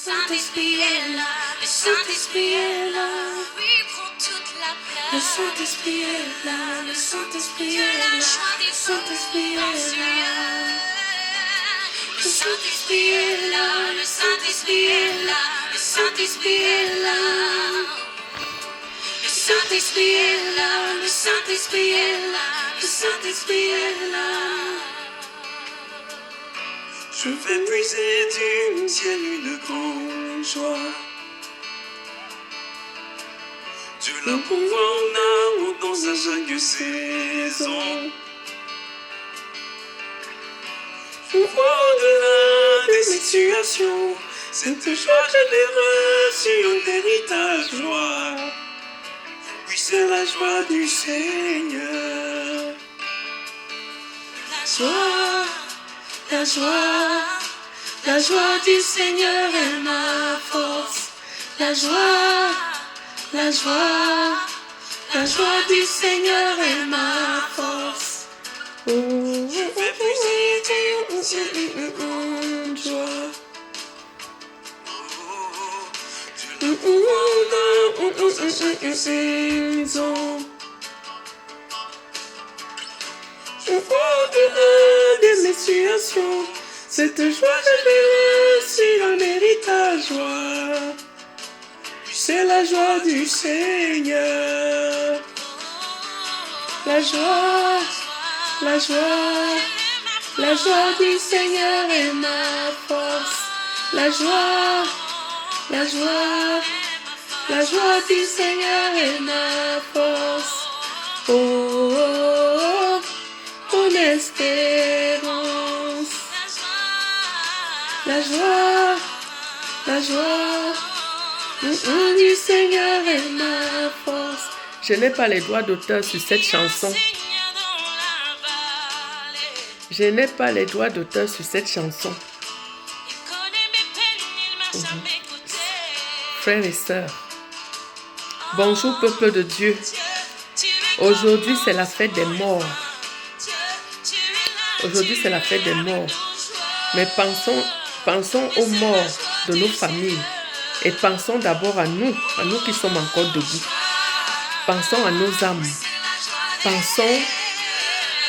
Saint-Esprit est là, le Saint-Esprit est là. Oui, prends toute la place. Le Saint-Esprit est là, le Saint-Esprit est là. Le Saint-Esprit est là. Le Saint-Esprit est là, le Saint-Esprit est là. Le Saint-Esprit est là. Le Saint-Esprit est là, le Saint-Esprit est là. Le Saint-Esprit est là. Je vais puiser du ciel une grande joie. Dieu l'a pouvoir en amour dans sa chaque saison. Je vois au-delà des situations. Cette joie, je l'ai reçue en héritage joie. Oui, c'est la joie du Seigneur. La joie, la joie, la joie du Seigneur est ma force. La joie, la joie, la joie du Seigneur est ma force. Je vais puiser du ciel une grande joie. Dieu l'a pouvoir en amour dans sa chaque saison. Je vois au-delà des mes situations. Cette joie, je l'ai reçue en héritage joie. C'est la joie du Seigneur. La joie, la joie, la joie du Seigneur est ma force. La joie, la joie, la joie du Seigneur est ma force. Oh, oh, oh, mon espérance. La joie, la joie, du Seigneur est ma force. Je n'ai pas les droits d'auteur sur cette chanson. Je n'ai pas les droits d'auteur sur cette chanson. Frères et sœurs, bonjour peuple de Dieu. Aujourd'hui c'est la fête des morts. Aujourd'hui c'est la fête des morts. Mais pensons aux morts de nos familles. Et pensons d'abord à nous qui sommes encore debout. Pensons à nos âmes. Pensons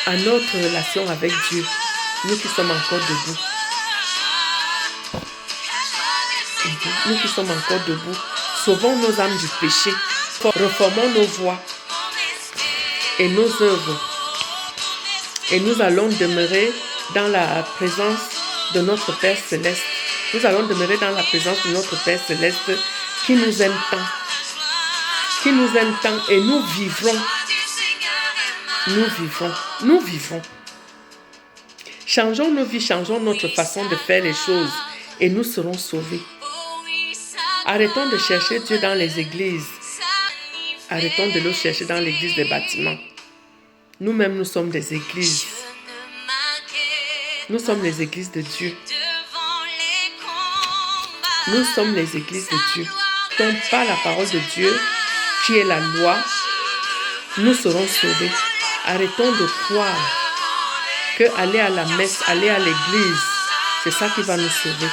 à notre relation avec Dieu, nous qui sommes encore debout. Nous qui sommes encore debout, sauvons nos âmes du péché, reformons nos voies et nos œuvres. Et nous allons demeurer dans la présence de notre Père Céleste. Nous allons demeurer dans la présence de notre Père Céleste qui nous aime tant. Qui nous aime tant et nous vivrons. Nous vivrons. Nous vivrons. Changeons nos vies, changeons notre façon de faire les choses et nous serons sauvés. Arrêtons de chercher Dieu dans les églises. Arrêtons de le chercher dans l'église des bâtiments. Nous-mêmes, nous sommes des églises. Nous sommes les églises de Dieu. Nous sommes les églises de Dieu. Donc, par la parole de Dieu, qui est la loi, nous serons sauvés. Arrêtons de croire que aller à la messe, aller à l'église, c'est ça qui va nous sauver.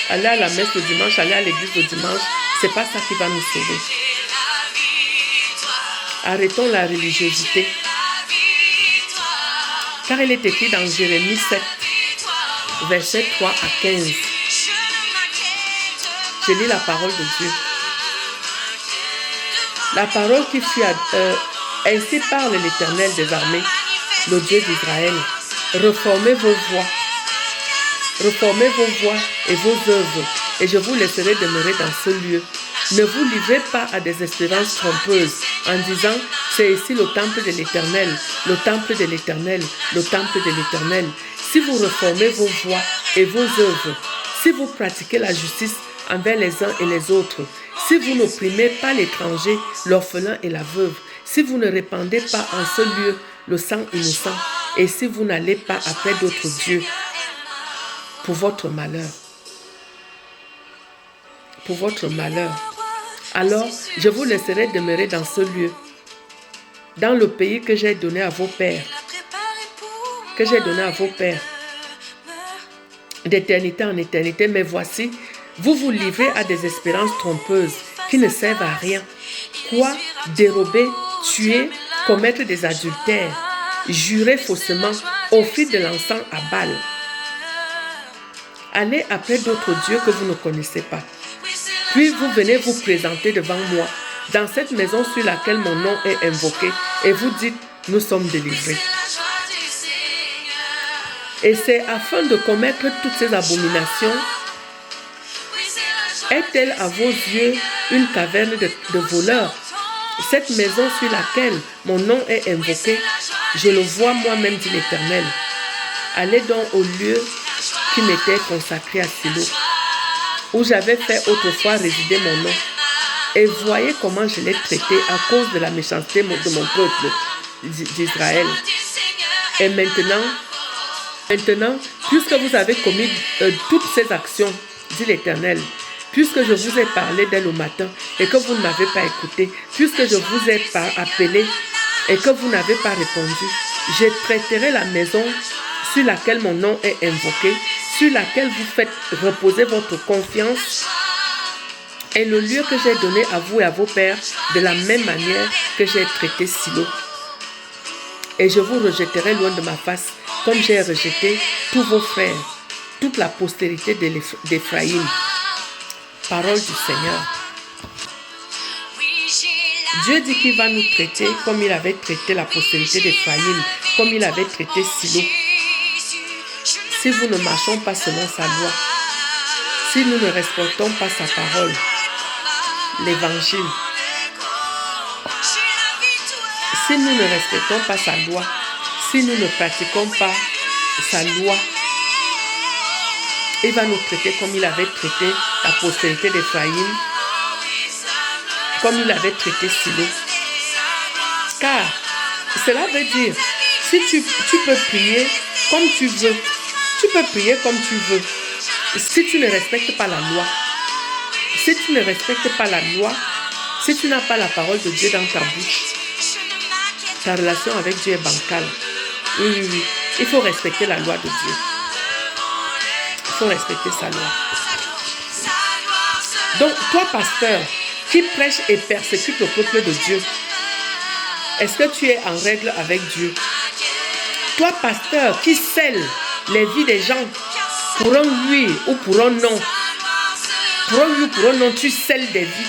Aller à la messe le dimanche, aller à l'église le dimanche, c'est pas ça qui va nous sauver. Arrêtons la religiosité. Car il est écrit dans Jérémie 7, versets 3 à 15. Je lis la parole de Dieu. La parole qui fut ainsi parle l'Éternel des armées, le Dieu d'Israël. Reformez vos voies. Reformez vos voies et vos œuvres, et je vous laisserai demeurer dans ce lieu. Ne vous livrez pas à des espérances trompeuses en disant « C'est ici le temple de l'Éternel, le temple de l'Éternel, le temple de l'Éternel ». Si vous reformez vos voies et vos œuvres, si vous pratiquez la justice envers les uns et les autres, si vous n'opprimez pas l'étranger, l'orphelin et la veuve, si vous ne répandez pas en ce lieu le sang innocent, et si vous n'allez pas après d'autres dieux, pour votre malheur, alors je vous laisserai demeurer dans ce lieu, dans le pays que j'ai donné à vos pères, d'éternité en éternité. Mais voici, vous vous livrez à des espérances trompeuses qui ne servent à rien. Quoi? Dérober, tuer, commettre des adultères, jurer faussement, offrir de l'encens à Baal. Allez après d'autres dieux que vous ne connaissez pas. Puis vous venez vous présenter devant moi, dans cette maison sur laquelle mon nom est invoqué, et vous dites, nous sommes délivrés. Et c'est afin de commettre toutes ces abominations. Est-elle à vos yeux une caverne de voleurs? Cette maison sur laquelle mon nom est invoqué, je le vois moi-même, dit l'Éternel. Allez donc au lieu qui m'était consacré à Silo, où j'avais fait autrefois résider mon nom. Et voyez comment je l'ai traité à cause de la méchanceté de mon peuple d'Israël. Et maintenant, puisque vous avez commis toutes ces actions, dit l'Éternel, puisque je vous ai parlé dès le matin et que vous ne m'avez pas écouté, puisque je vous ai appelé et que vous n'avez pas répondu, je traiterai la maison sur laquelle mon nom est invoqué, sur laquelle vous faites reposer votre confiance, et le lieu que j'ai donné à vous et à vos pères de la même manière que j'ai traité Silo. Et je vous rejetterai loin de ma face, comme j'ai rejeté tous vos frères, toute la postérité d'Éphraïm. Parole du Seigneur. Dieu dit qu'il va nous traiter comme il avait traité la postérité d'Éphraïm, comme il avait traité Silo. Si nous ne marchons pas selon sa loi, si nous ne respectons pas sa parole, l'évangile, si nous ne respectons pas sa loi, si nous ne pratiquons pas sa loi, il va nous traiter comme il avait traité la postérité d'Éphraïm, comme il avait traité Silo. Car cela veut dire, si tu peux prier comme tu veux, tu peux prier comme tu veux. Si tu ne respectes pas la loi, si tu ne respectes pas la loi, si tu n'as pas la parole de Dieu dans ta bouche, ta relation avec Dieu est bancale. Oui. Il faut respecter la loi de Dieu. Il faut respecter sa loi. Donc, toi, pasteur, qui prêche et persécute le peuple de Dieu, est-ce que tu es en règle avec Dieu? Toi, pasteur, qui scelle les vies des gens pour un oui ou pour un non, pour un oui ou pour un non, tu scelles des vies,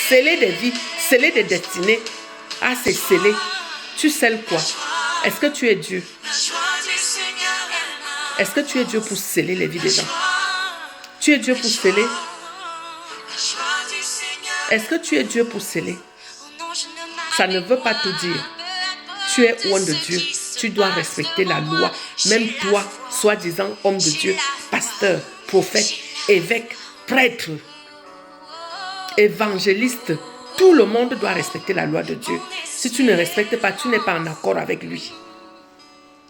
sceller des vies, sceller des destinées. Ah, c'est scellé. Tu scelles quoi? Est-ce que tu es Dieu? Est-ce que tu es Dieu pour sceller les vies des gens? Tu es Dieu pour sceller? Est-ce que tu es Dieu pour sceller? Ça ne veut pas tout dire. Tu es loin de Dieu. Tu dois respecter la loi. Même toi, soi-disant homme de Dieu, pasteur, prophète, évêque, prêtre, évangéliste, tout le monde doit respecter la loi de Dieu. Si tu ne respectes pas, tu n'es pas en accord avec lui.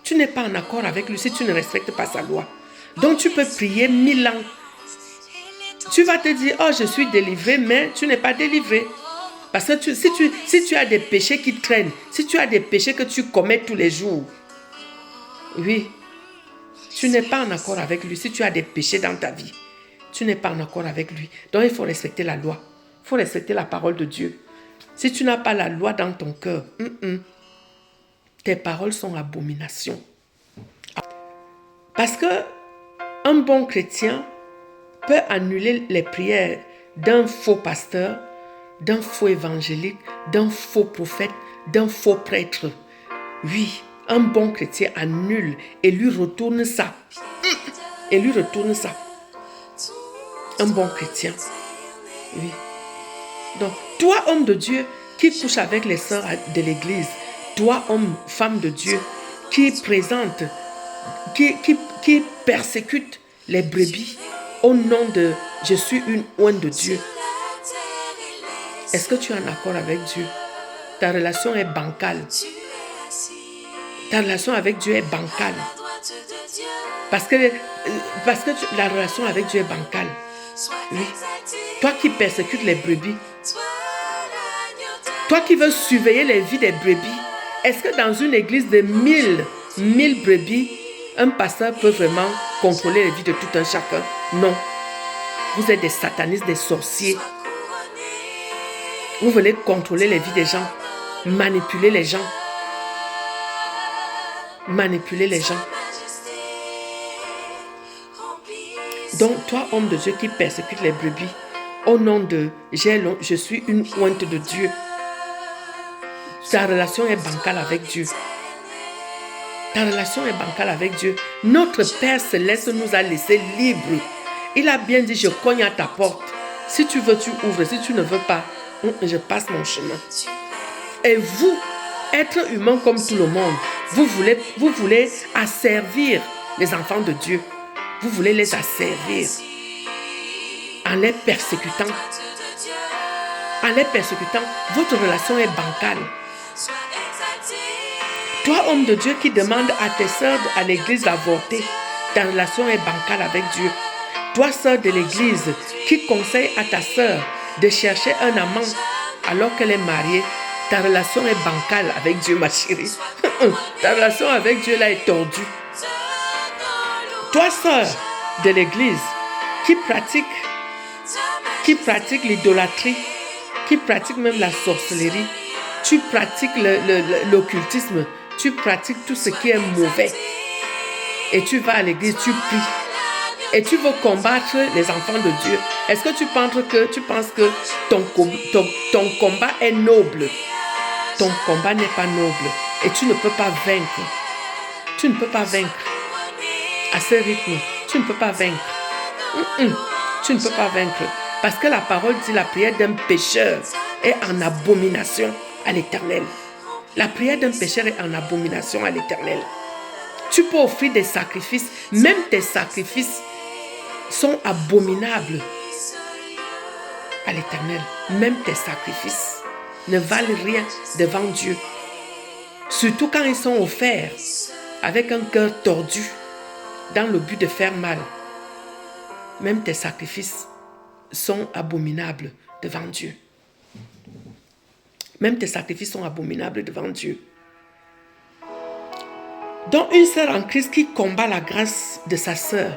Tu n'es pas en accord avec lui si tu ne respectes pas sa loi. Donc tu peux prier 1000 ans. Tu vas te dire, oh, je suis délivré, mais tu n'es pas délivré. Parce que si tu as des péchés qui traînent, si tu as des péchés que tu commets tous les jours, oui, tu n'es pas en accord avec lui. Si tu as des péchés dans ta vie, tu n'es pas en accord avec lui. Donc il faut respecter la loi. Il faut respecter la parole de Dieu. Si tu n'as pas la loi dans ton cœur, tes paroles sont abomination. Parce que un bon chrétien peut annuler les prières d'un faux pasteur, d'un faux évangélique, d'un faux prophète, d'un faux prêtre. Oui, un bon chrétien annule et lui retourne ça. Et lui retourne ça. Un bon chrétien. Oui. Donc, toi, homme de Dieu, qui couche avec les sœurs de l'église, toi, homme, femme de Dieu, qui présente, qui persécute les brebis au nom de « Je suis une ointe de Dieu ». Est-ce que tu es en accord avec Dieu? Ta relation est bancale. Ta relation avec Dieu est bancale. Parce que la relation avec Dieu est bancale. Oui. Toi qui persécutes les brebis, toi qui veux surveiller les vies des brebis, est-ce que dans une église de 1000 brebis, un pasteur peut vraiment contrôler les vies de tout un chacun. Non. Vous êtes des satanistes, des sorciers. Vous voulez contrôler les vies des gens, manipuler les gens. Manipuler les gens. Donc, toi, homme de Dieu qui persécute les brebis, au nom de je suis une ointe de Dieu. Ta relation est bancale avec Dieu. Ta relation est bancale avec Dieu. Notre Père Céleste nous a laissés libres. Il a bien dit, je cogne à ta porte. Si tu veux, tu ouvres. Si tu ne veux pas, je passe mon chemin. Et vous, être humain comme tout le monde, vous voulez asservir les enfants de Dieu. Vous voulez les asservir en les persécutant. En les persécutant, votre relation est bancale. Toi, homme de Dieu, qui demande à tes sœurs à l'église d'avorter, ta relation est bancale avec Dieu. Toi, sœur de l'église, qui conseille à ta sœur de chercher un amant alors qu'elle est mariée, ta relation est bancale avec Dieu, ma chérie. Ta relation avec Dieu, là, est tordue. Toi, sœur de l'église, qui pratique l'idolâtrie, qui pratique même la sorcellerie, tu pratiques l'occultisme, tu pratiques tout ce qui est mauvais. Et tu vas à l'église, tu pries. Et tu veux combattre les enfants de Dieu. Est-ce que tu penses que ton combat est noble? Ton combat n'est pas noble. Et tu ne peux pas vaincre. Tu ne peux pas vaincre. À ce rythme, tu ne peux pas vaincre. Tu ne peux pas vaincre. Parce que la parole dit la prière d'un pécheur est en abomination à l'Éternel. La prière d'un pécheur est en abomination à l'Éternel. Tu peux offrir des sacrifices. Même tes sacrifices sont abominables à l'Éternel. Même tes sacrifices ne valent rien devant Dieu. Surtout quand ils sont offerts avec un cœur tordu dans le but de faire mal. Même tes sacrifices sont abominables devant Dieu. Même tes sacrifices sont abominables devant Dieu. Donc une sœur en Christ qui combat la grâce de sa sœur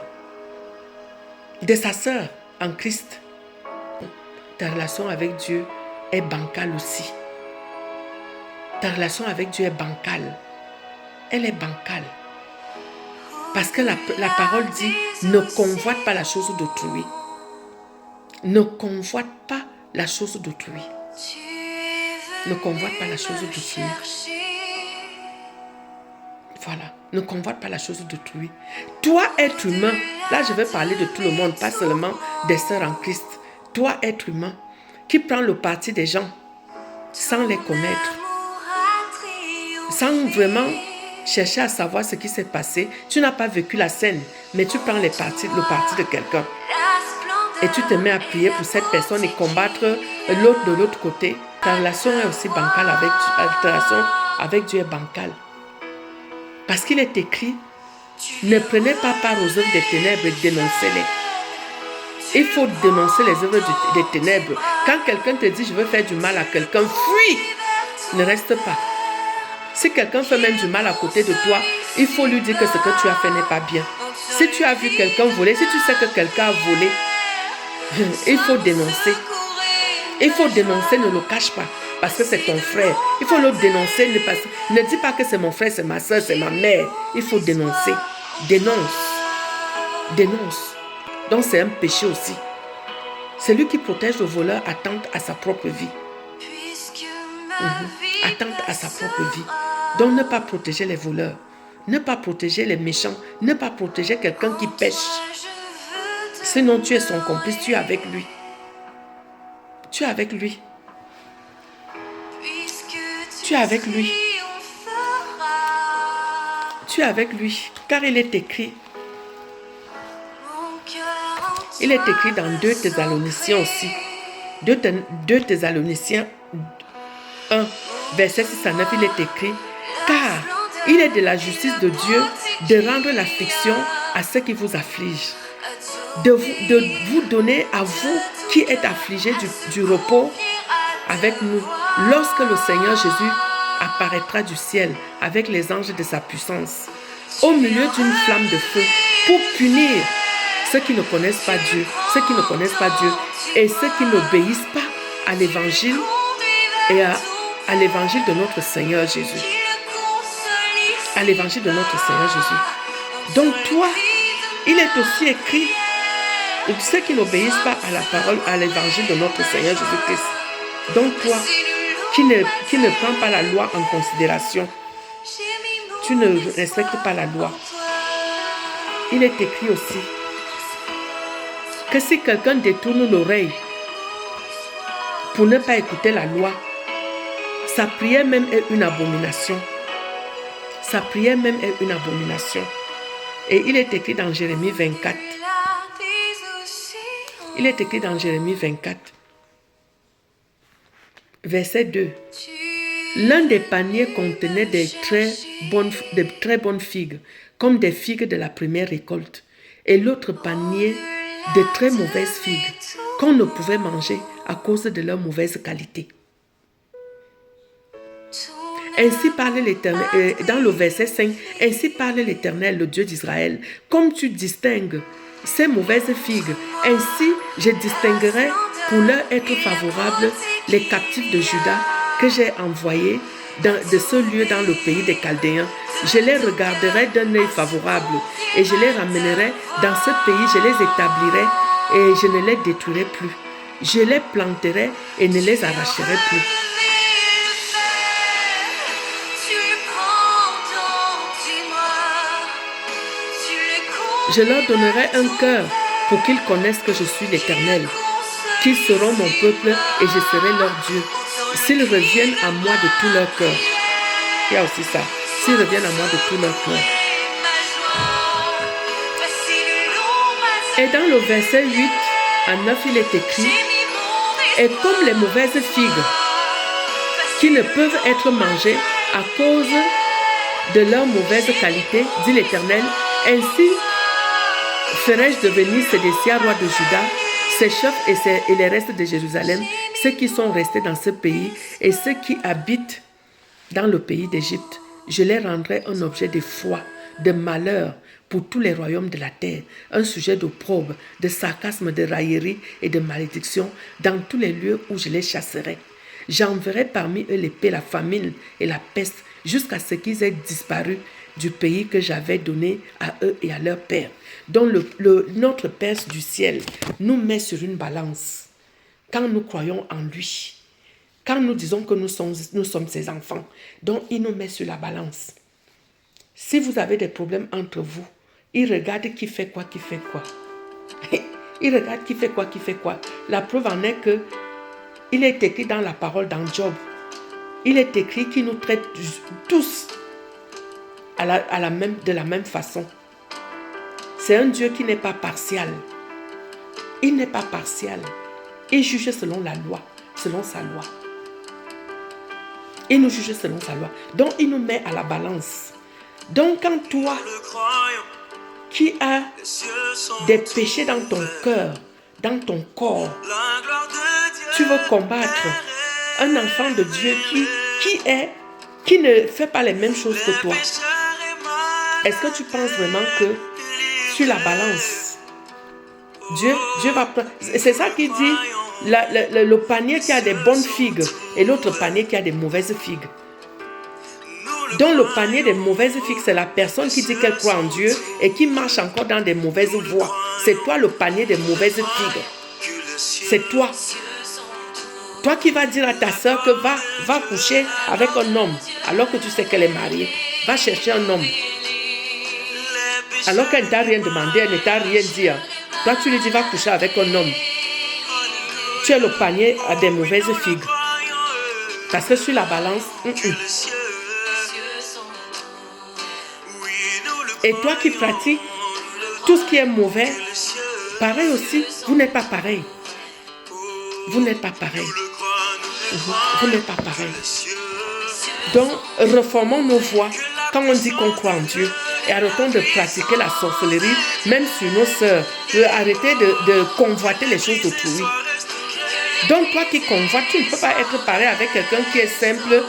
en Christ, ta relation avec Dieu est bancale aussi. Ta relation avec Dieu est bancale. Elle est bancale. Parce que la parole dit, ne convoite pas la chose d'autrui. Ne convoite pas la chose d'autrui. Ne convoite pas la chose d'autrui. Voilà. Ne convoite pas la chose d'autrui. Toi, être humain, là je vais parler de tout le monde, pas seulement des sœurs en Christ. Toi, être humain, qui prend le parti des gens sans les connaître, sans vraiment chercher à savoir ce qui s'est passé. Tu n'as pas vécu la scène, mais tu prends le parti de quelqu'un. Et tu te mets à prier pour cette personne et combattre l'autre de l'autre côté. Ta relation est aussi bancale avec Dieu. Ta relation avec Dieu est bancale. Parce qu'il est écrit, ne prenez pas part aux œuvres des ténèbres et dénoncez-les. Il faut dénoncer les œuvres des ténèbres. Quand quelqu'un te dit, je veux faire du mal à quelqu'un, fuis. Ne reste pas. Si quelqu'un fait même du mal à côté de toi, il faut lui dire que ce que tu as fait n'est pas bien. Si tu as vu quelqu'un voler, si tu sais que quelqu'un a volé, il faut dénoncer. Il faut dénoncer, ne le cache pas. Parce que c'est ton frère. Il faut le dénoncer. Ne dis pas que c'est mon frère, c'est ma soeur, c'est ma mère. Il faut dénoncer. Dénonce. Dénonce. Donc c'est un péché aussi. Celui qui protège le voleur attente à sa propre vie. Attente à sa propre vie. Donc ne pas protéger les voleurs. Ne pas protéger les méchants. Ne pas protéger quelqu'un qui pêche. Sinon tu es son complice, tu es avec lui. Tu es avec lui. Tu es avec lui. Tu es avec lui. Car il est écrit. Il est écrit dans 2 Thessaloniciens aussi. 2 Thessaloniciens 1, verset 6 à 9, il est écrit. Car il est de la justice de Dieu de rendre l'affliction à ceux qui vous affligent. De vous donner à vous qui êtes affligés du repos avec nous. Lorsque le Seigneur Jésus apparaîtra du ciel avec les anges de sa puissance, au milieu d'une flamme de feu pour punir ceux qui ne connaissent pas Dieu, et ceux qui n'obéissent pas à l'évangile et à l'évangile de notre Seigneur Jésus. À l'évangile de notre Seigneur Jésus. Donc toi, il est aussi écrit, ceux qui n'obéissent pas à la parole, à l'évangile de notre Seigneur Jésus-Christ. Donc toi, qui ne prends pas la loi en considération, tu ne respectes pas la loi. Il est écrit aussi que si quelqu'un détourne l'oreille pour ne pas écouter la loi, sa prière même est une abomination. Sa prière même est une abomination. Et il est écrit dans Jérémie 24. Il est écrit dans Jérémie 24, verset 2. L'un des paniers contenait de très bonnes figues, comme des figues de la première récolte, et l'autre panier de très mauvaises figues, qu'on ne pouvait manger à cause de leur mauvaise qualité. Ainsi parle l'Éternel, dans le verset 5, ainsi parle l'Éternel, le Dieu d'Israël, comme tu distingues ces mauvaises figues, ainsi je distinguerai pour leur être favorable les captifs de Juda que j'ai envoyés de ce lieu dans le pays des Chaldéens. Je les regarderai d'un œil favorable et je les ramènerai dans ce pays, je les établirai et je ne les détruirai plus. Je les planterai et ne les arracherai plus. Je leur donnerai un cœur pour qu'ils connaissent que je suis l'Éternel, qu'ils seront mon peuple et je serai leur Dieu. S'ils reviennent à moi de tout leur cœur. Il y a aussi ça. S'ils reviennent à moi de tout leur cœur. Et dans le verset 8 à 9, il est écrit, et comme les mauvaises figues qui ne peuvent être mangées à cause de leur mauvaise qualité, dit l'Éternel, ainsi ferai-je devenir Sédécia, roi de Juda, ses chefs et les restes de Jérusalem, ceux qui sont restés dans ce pays et ceux qui habitent dans le pays d'Égypte. Je les rendrai un objet de foi, de malheur pour tous les royaumes de la terre, un sujet d'opprobre, de sarcasme, de raillerie et de malédiction dans tous les lieux où je les chasserai. J'enverrai parmi eux l'épée, la famine et la peste, jusqu'à ce qu'ils aient disparu du pays que j'avais donné à eux et à leurs pères. Donc notre Père du ciel nous met sur une balance quand nous croyons en lui, quand nous disons que nous sommes ses enfants. Donc il nous met sur la balance. Si vous avez des problèmes entre vous, il regarde qui fait quoi. Il regarde qui fait quoi. La preuve en est que il est écrit dans la parole dans Job. Il est écrit qu'il nous traite tous de la même façon. C'est un Dieu qui n'est pas partial. Il n'est pas partial. Il juge selon la loi, selon sa loi. Il nous juge selon sa loi. Donc, il nous met à la balance. Donc, quand toi, qui as des péchés dans ton cœur, dans ton corps, tu veux combattre un enfant de Dieu qui ne fait pas les mêmes choses que toi, est-ce que tu penses vraiment que sur la balance, Dieu va prendre... C'est ça qu'il dit, le panier qui a des bonnes figues et l'autre panier qui a des mauvaises figues. Donc le panier des mauvaises figues, c'est la personne qui dit qu'elle croit en Dieu et qui marche encore dans des mauvaises voies. C'est toi le panier des mauvaises figues. C'est toi. Toi qui vas dire à ta soeur que va coucher avec un homme alors que tu sais qu'elle est mariée. Va chercher un homme. Alors qu'elle ne t'a rien demandé, elle ne t'a rien dit. Toi, tu lui dis, va coucher avec un homme. Tu es le panier à des mauvaises figues. Parce que sur la balance, Et toi qui pratiques tout ce qui est mauvais, pareil aussi, vous n'êtes pas pareil. Vous n'êtes pas pareil. Vous n'êtes pas pareil. Donc, reformons nos voies quand on dit qu'on croit en Dieu. Et arrêtons de pratiquer la sorcellerie, même sur nos sœurs. Arrêtez de convoiter les choses d'autrui. Donc, toi qui convoites, tu ne peux pas être pareil avec quelqu'un qui est simple,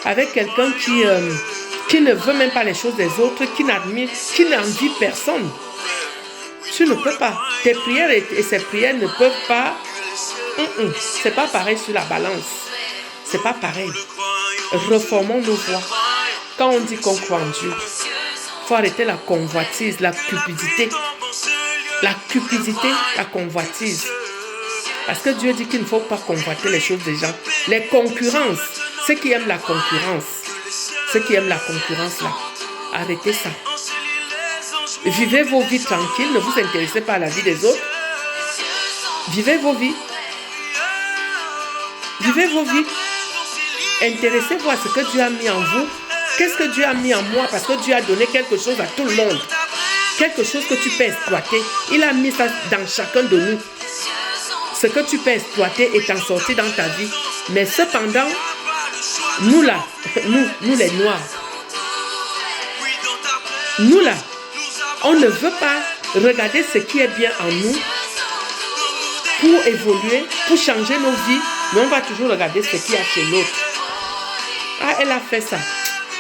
avec quelqu'un qui ne veut même pas les choses des autres, qui n'admire, qui n'envie personne. Tu ne peux pas. Tes prières et ces prières ne peuvent pas. C'est pas pareil sur la balance. C'est pas pareil. Reformons nos voix. Quand on dit qu'on croit en Dieu, il faut arrêter la convoitise, la cupidité. La cupidité, la convoitise. Parce que Dieu dit qu'il ne faut pas convoiter les choses des gens. Les concurrences. Ceux qui aiment la concurrence. Ceux qui aiment la concurrence là. Arrêtez ça. Vivez vos vies tranquilles. Ne vous intéressez pas à la vie des autres. Vivez vos vies. Vivez vos vies. Intéressez-vous à ce que Dieu a mis en vous. Qu'est-ce que Dieu a mis en moi? Parce que Dieu a donné quelque chose à tout le monde. Quelque chose que tu peux exploiter. Il a mis ça dans chacun de nous. Ce que tu peux exploiter et t'en sortir dans ta vie. Mais cependant, nous là, nous les Noirs, nous là, on ne veut pas regarder ce qui est bien en nous pour évoluer, pour changer nos vies, mais on va toujours regarder ce qu'il y a chez l'autre. Ah, elle a fait ça.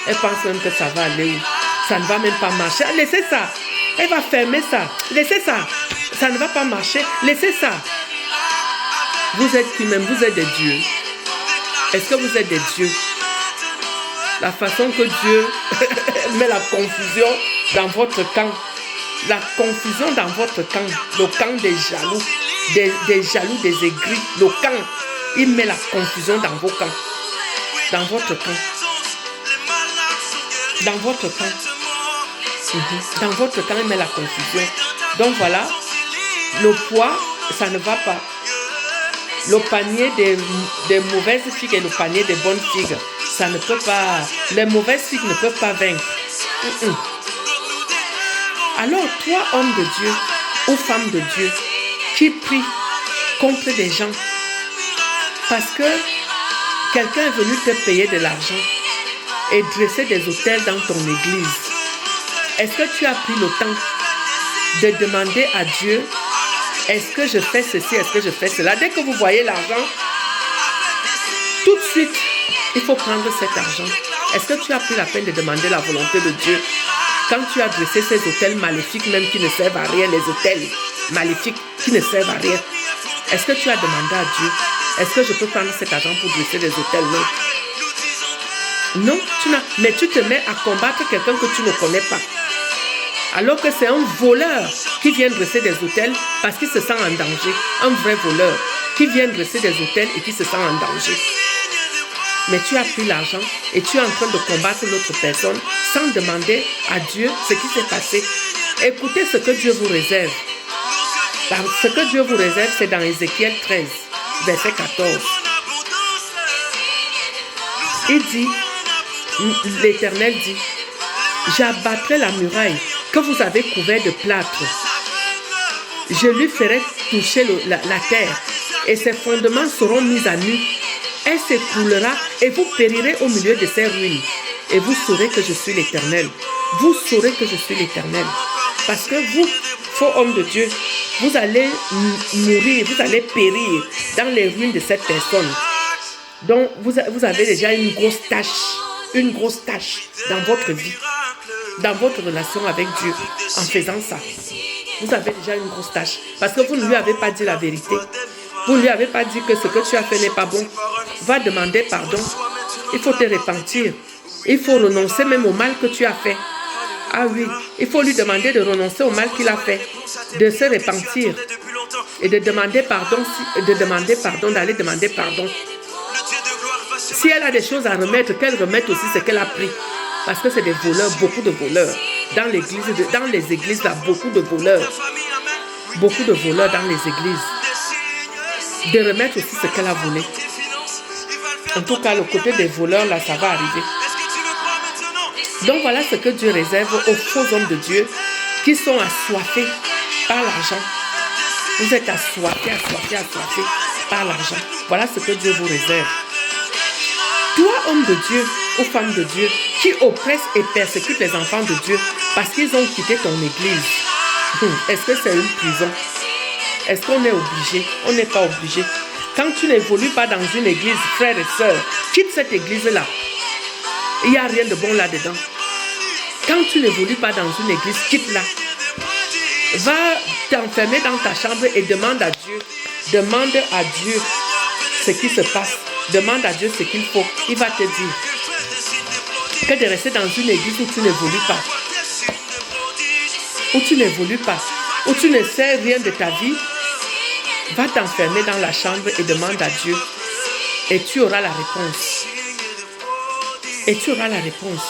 Elle pense même que ça va aller où? Ça ne va même pas marcher. Laissez ça. Elle va fermer ça. Laissez ça. Ça ne va pas marcher. Laissez ça. Vous êtes qui même? Vous êtes des dieux. Est-ce que vous êtes des dieux? La façon que Dieu met la confusion dans votre camp. La confusion dans votre camp. Le camp des jaloux. Des jaloux, des aigris. Le camp. Il met la confusion dans vos camps. Dans votre camp. Dans votre camp. Dans votre camp, il met la confusion. Donc voilà. Le poids, ça ne va pas. Le panier des mauvaises figues et le panier des bonnes figues, ça ne peut pas. Les mauvaises figues ne peuvent pas vaincre. Alors, toi, homme de Dieu ou femme de Dieu, qui prie contre des gens parce que quelqu'un est venu te payer de l'argent et dresser des autels dans ton église, est-ce que tu as pris le temps de demander à Dieu? Est-ce que je fais ceci? Est-ce que je fais cela? Dès que vous voyez l'argent, tout de suite, il faut prendre cet argent. Est-ce que tu as pris la peine de demander la volonté de Dieu? Quand tu as dressé ces hôtels maléfiques, même qui ne servent à rien, les hôtels maléfiques qui ne servent à rien, est-ce que tu as demandé à Dieu? Est-ce que je peux prendre cet argent pour dresser des hôtels? Non. Non, mais tu te mets à combattre quelqu'un que tu ne connais pas. Alors que c'est un voleur qui vient dresser des hôtels parce qu'il se sent en danger. Un vrai voleur qui vient dresser des hôtels et qui se sent en danger. Mais tu as pris l'argent et tu es en train de combattre l'autre personne sans demander à Dieu ce qui s'est passé. Écoutez ce que Dieu vous réserve. Ce que Dieu vous réserve, c'est dans Ézéchiel 13, verset 14. Il dit, l'Éternel dit, j'abattrai la muraille que vous avez couvert de plâtre. Je lui ferai toucher la terre et ses fondements seront mis à nu. Elle s'écroulera et vous périrez au milieu de ses ruines. Et vous saurez que je suis l'Éternel. Vous saurez que je suis l'Éternel. Parce que vous, faux hommes de Dieu, vous allez mourir, vous allez périr dans les ruines de cette personne. Donc vous avez déjà une grosse tâche dans votre vie, dans votre relation avec Dieu, en faisant ça. Vous avez déjà une grosse tâche. Parce que vous ne lui avez pas dit la vérité. Vous ne lui avez pas dit que ce que tu as fait n'est pas bon. Va demander pardon. Il faut te repentir. Il faut renoncer même au mal que tu as fait. Ah oui, il faut lui demander de renoncer au mal qu'il a fait, de se repentir et de demander pardon, d'aller demander pardon. Si elle a des choses à remettre, qu'elle remette aussi ce qu'elle a pris. Parce que c'est des voleurs, beaucoup de voleurs. Dans les églises, là, beaucoup de voleurs. Beaucoup de voleurs dans les églises. De remettre aussi ce qu'elle a volé. En tout cas, le côté des voleurs, là, ça va arriver. Donc voilà ce que Dieu réserve aux faux hommes de Dieu qui sont assoiffés par l'argent. Vous êtes assoiffés par l'argent. Voilà ce que Dieu vous réserve. Toi, homme de Dieu ou femme de Dieu, qui oppresse et persécute les enfants de Dieu parce qu'ils ont quitté ton église. Est-ce que c'est une prison? Est-ce qu'on est obligé? On n'est pas obligé. Quand tu n'évolues pas dans une église, frères et sœurs, quitte cette église-là. Il n'y a rien de bon là-dedans. Quand tu n'évolues pas dans une église, quitte-la. Va t'enfermer dans ta chambre et demande à Dieu. Demande à Dieu ce qui se passe. Demande à Dieu ce qu'il faut. Il va te dire. Que de rester dans une église où tu n'évolues pas. Où tu n'évolues pas. Où tu ne sais rien de ta vie. Va t'enfermer dans la chambre et demande à Dieu. Et tu auras la réponse. Et tu auras la réponse.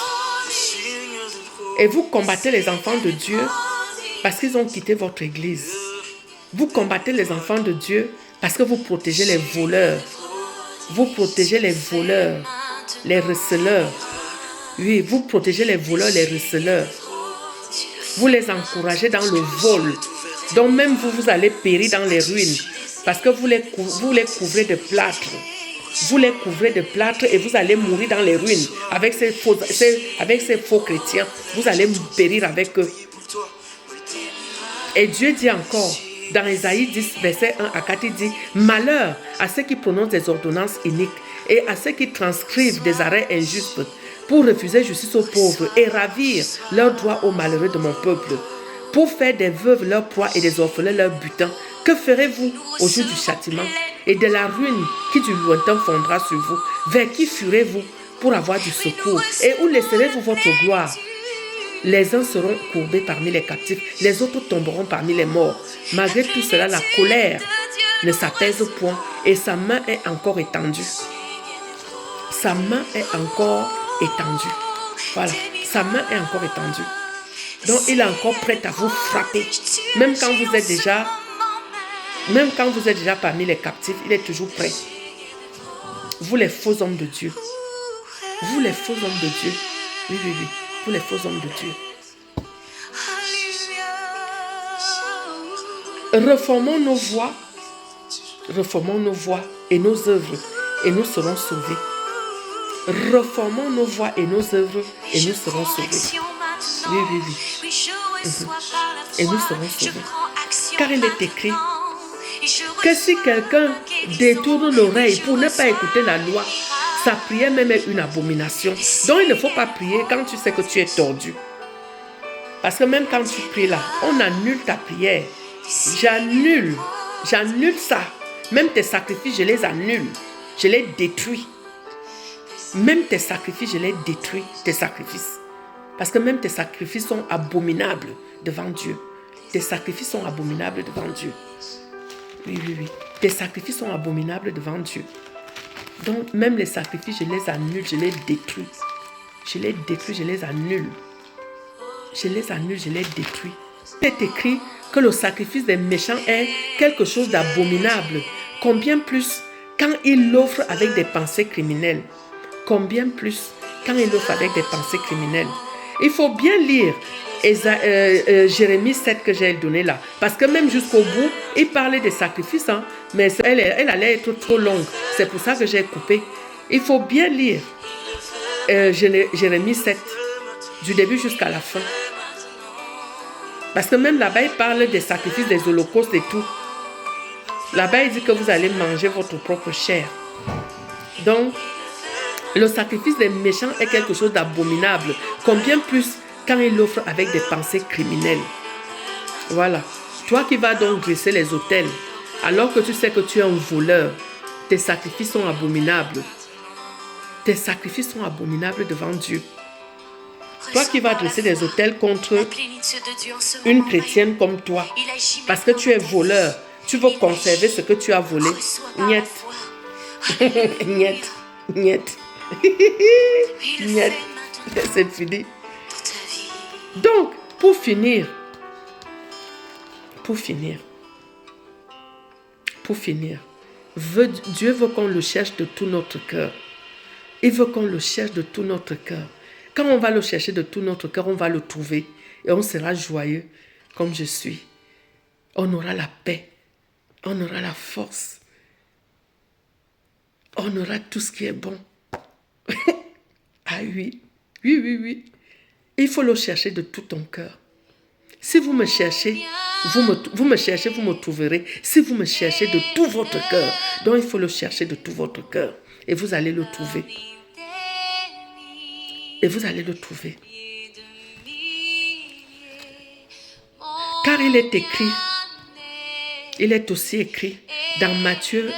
Et vous combattez les enfants de Dieu parce qu'ils ont quitté votre église. Vous combattez les enfants de Dieu parce que vous protégez les voleurs. Vous protégez les voleurs, les receleurs. Oui, vous protégez les voleurs, les receleurs. Vous les encouragez dans le vol. Donc même vous allez périr dans les ruines parce que vous les couvrez de plâtre. Vous les couvrez de plâtre et vous allez mourir dans les ruines avec ces faux chrétiens. Vous allez périr avec eux. Et Dieu dit encore, dans Ésaïe 10, verset 1 à 4, il dit « Malheur à ceux qui prononcent des ordonnances iniques et à ceux qui transcrivent des arrêts injustes pour refuser justice aux pauvres et ravir leurs droits aux malheureux de mon peuple, pour faire des veuves leur proie et des orphelins leur butin. Que ferez-vous au jour du châtiment et de la ruine qui du lointain fondra sur vous? Vers qui fuirez-vous pour avoir du secours? Et où laisserez-vous votre gloire? Les uns seront courbés parmi les captifs, les autres tomberont parmi les morts. Malgré tout cela, la colère ne s'apaise point et sa main est encore étendue. Sa main est encore étendue. Voilà, sa main est encore étendue. Donc, il est encore prêt à vous frapper. Même quand vous êtes déjà parmi les captifs, il est toujours prêt. Vous les faux hommes de Dieu. Vous les faux hommes de Dieu. Oui, oui, oui. Vous les faux hommes de Dieu. Reformons nos voies et nos œuvres et nous serons sauvés. Reformons nos voies et nos œuvres et nous serons sauvés. Oui, oui, oui. Et nous serons sauvés. Car il est écrit que si quelqu'un détourne l'oreille pour ne pas écouter la loi, sa prière même est une abomination. Donc il ne faut pas prier quand tu sais que tu es tordu. Parce que même quand tu pries là, on annule ta prière. J'annule ça. Même tes sacrifices, je les annule. Je les détruis. Même tes sacrifices, je les détruis, tes sacrifices. Parce que même tes sacrifices sont abominables devant Dieu. Tes sacrifices sont abominables devant Dieu. Oui, oui, oui. Tes sacrifices sont abominables devant Dieu. Donc, même les sacrifices, je les annule, je les détruis. Je les détruis, je les annule. Je les annule, je les détruis. Il est écrit que le sacrifice des méchants est quelque chose d'abominable. Combien plus quand il l'offre avec des pensées criminelles. Combien plus quand il l'offre avec des pensées criminelles. Il faut bien lire Jérémie 7 que j'ai donné là. Parce que même jusqu'au bout, il parlait des sacrifices. Hein, mais elle allait être trop longue. C'est pour ça que j'ai coupé. Il faut bien lire Jérémie 7. Du début jusqu'à la fin. Parce que même là-bas, il parle des sacrifices, des holocaustes et tout. Là-bas, il dit que vous allez manger votre propre chair. Donc, le sacrifice des méchants est quelque chose d'abominable. Combien plus quand il l'offre avec des pensées criminelles. Voilà. Toi qui vas donc dresser les autels, alors que tu sais que tu es un voleur, tes sacrifices sont abominables. Tes sacrifices sont abominables devant Dieu. Toi qui vas dresser des autels contre une chrétienne comme toi, parce que tu es voleur, tu veux conserver ce que tu as volé. Niet. Niet. Niet. Niet. C'est fini. Donc, pour finir, Dieu veut qu'on le cherche de tout notre cœur. Il veut qu'on le cherche de tout notre cœur. Quand on va le chercher de tout notre cœur, on va le trouver et on sera joyeux comme je suis. On aura la paix, on aura la force, on aura tout ce qui est bon. Ah oui, oui, oui, oui. Il faut le chercher de tout ton cœur. Si vous me cherchez, vous me trouverez. Si vous me cherchez de tout votre cœur, donc il faut le chercher de tout votre cœur. Et vous allez le trouver. Et vous allez le trouver. Car il est aussi écrit dans Matthieu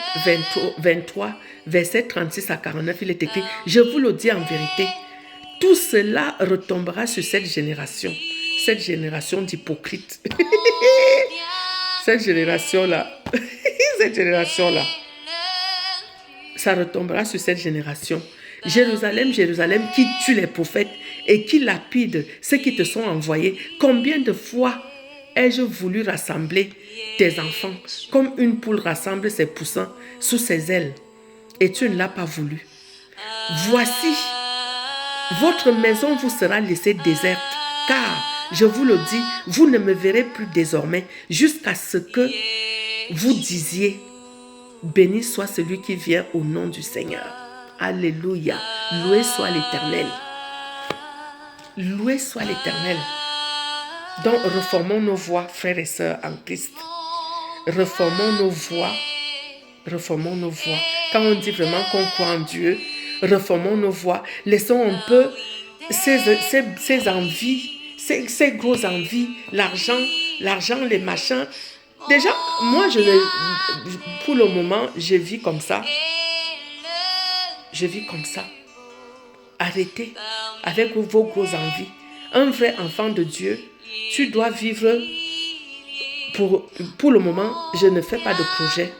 23, verset 36 à 49, il est écrit, je vous le dis en vérité, tout cela retombera sur cette génération d'hypocrites. Cette génération-là, ça retombera sur cette génération. Jérusalem, Jérusalem, qui tue les prophètes et qui lapide ceux qui te sont envoyés. Combien de fois ai-je voulu rassembler tes enfants comme une poule rassemble ses poussins sous ses ailes et tu ne l'as pas voulu. Voici, votre maison vous sera laissée déserte, car, je vous le dis, vous ne me verrez plus désormais jusqu'à ce que vous disiez, béni soit celui qui vient au nom du Seigneur. Alléluia. Loué soit l'Éternel. Loué soit l'Éternel. Donc, reformons nos voix, frères et sœurs en Christ. Reformons nos voix. Reformons nos voix. Quand on dit vraiment qu'on croit en Dieu, reformons nos voix. Laissons un peu ces envies, ces grosses envies, l'argent, les machins. Déjà, moi, pour le moment, je vis comme ça. Je vis comme ça. Arrêtez avec vos grosses envies. Un vrai enfant de Dieu, tu dois vivre. Pour le moment, je ne fais pas de projet.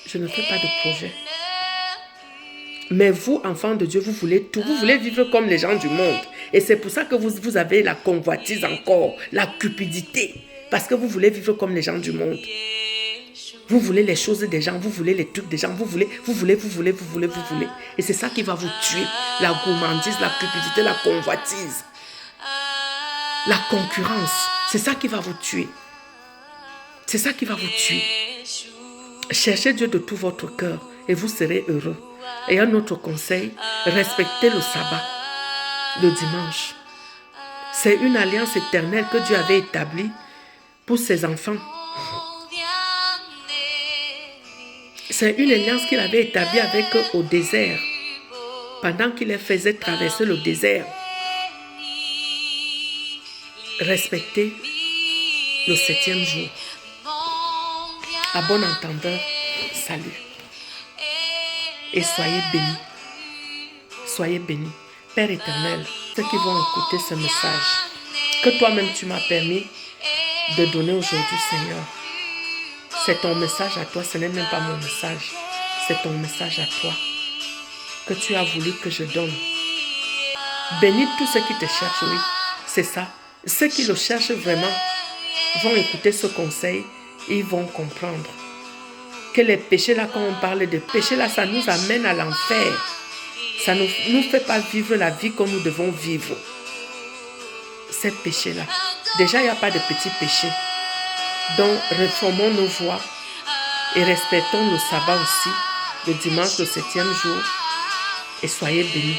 Je ne fais pas de projet. Mais vous, enfants de Dieu, vous voulez tout. Vous voulez vivre comme les gens du monde. Et c'est pour ça que vous avez la convoitise encore, la cupidité. Parce que vous voulez vivre comme les gens du monde. Vous voulez les choses des gens, vous voulez les trucs des gens, vous voulez. Et c'est ça qui va vous tuer. La gourmandise, la cupidité, la convoitise. La concurrence. C'est ça qui va vous tuer. C'est ça qui va vous tuer. Cherchez Dieu de tout votre cœur et vous serez heureux. Et un autre conseil, respectez le sabbat, le dimanche. C'est une alliance éternelle que Dieu avait établie pour ses enfants. C'est une alliance qu'il avait établie avec eux au désert, pendant qu'il les faisait traverser le désert. Respectez le 7e jour. À bon entendeur, salut. Et soyez bénis. Soyez bénis. Père éternel, ceux qui vont écouter ce message, que toi-même tu m'as permis de donner aujourd'hui, Seigneur. C'est ton message à toi, ce n'est même pas mon message. C'est ton message à toi que tu as voulu que je donne. Bénis tous ceux qui te cherchent, oui. C'est ça. Ceux qui le cherchent vraiment vont écouter ce conseil et ils vont comprendre que les péchés là, quand on parle de péchés là, ça nous amène à l'enfer. Ça ne nous fait pas vivre la vie que nous devons vivre. Ces péchés là. Déjà, il n'y a pas de petits péchés. Donc, reformons nos voies et respectons le sabbat aussi, le dimanche, le 7e jour, et soyez bénis.